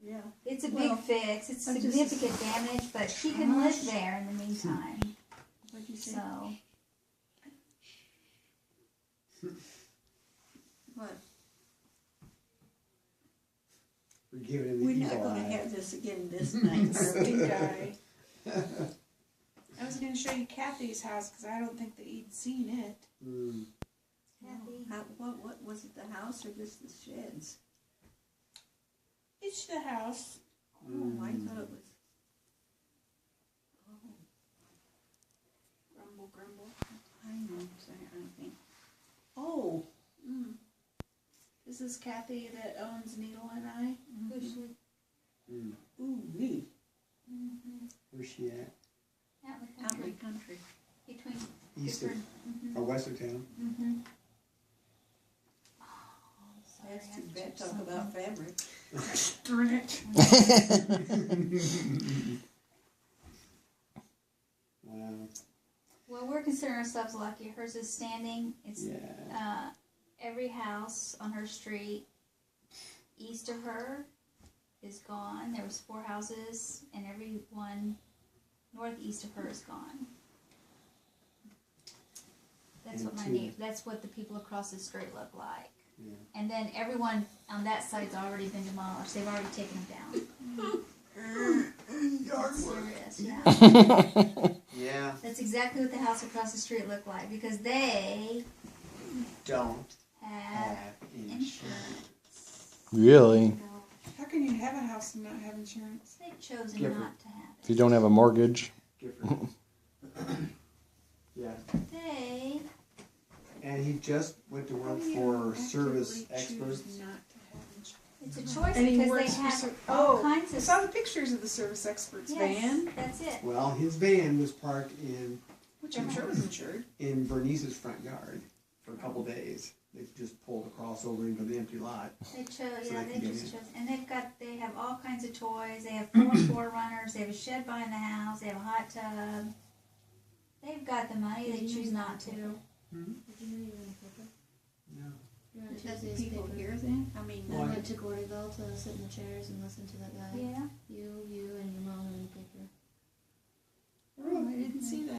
Yeah. It's a big fix. It's significant damage, but she can live there in the meantime. What'd you say? So. What? We're not going to have this again this night, are we? Guy. I was going to show you Kathy's house because I don't think that you'd seen it. Kathy. What was it? The house or just the sheds? It's the house. Oh, I thought it was. Oh, Grumble, grumble. I know. Sorry, I think. Oh. This is Kathy that owns Needle and I. Who's she? Ooh, wee. Where's she at? Out in the Out in country. the country. Between East of, or west of town? That's too bad. Talk about fabric. Stretch. Wow. Well, we're considering ourselves lucky. Hers is standing. It's every house on her street east of her is gone. There was 4 houses, and every one northeast of her is gone. That's what that's what the people across the street look like. Yeah. And then everyone on that side's already been demolished. They've already taken them down. That's serious, yeah. Yeah. That's exactly what the house across the street looked like because they Don't have have insurance. Really? How can you have a house and not have insurance? They've chosen Gifford. not to have If you it. don't have a mortgage. Gifford. Yeah. They And he just went to work for Service Experts. Not to have insurance. it's a choice And he because works they for have all kinds I of saw the pictures of the Service Experts van, That's it. Well, his van was parked which I'm sure was insured. in Bernice's front yard for a couple days. They just pulled across over into the empty lot. They chose, So yeah, they they can get just in. chose, and they have all kinds of toys. They have 4 runners. They have a shed behind the house. They have a hot tub. They've got the money. They choose not to. Did you know you were in Flipper? No. You're on Does the Tuesday's people paper. hear then? I mean, I went to Gordyville to sit in the chairs and listen to that guy. Yeah. You and your mom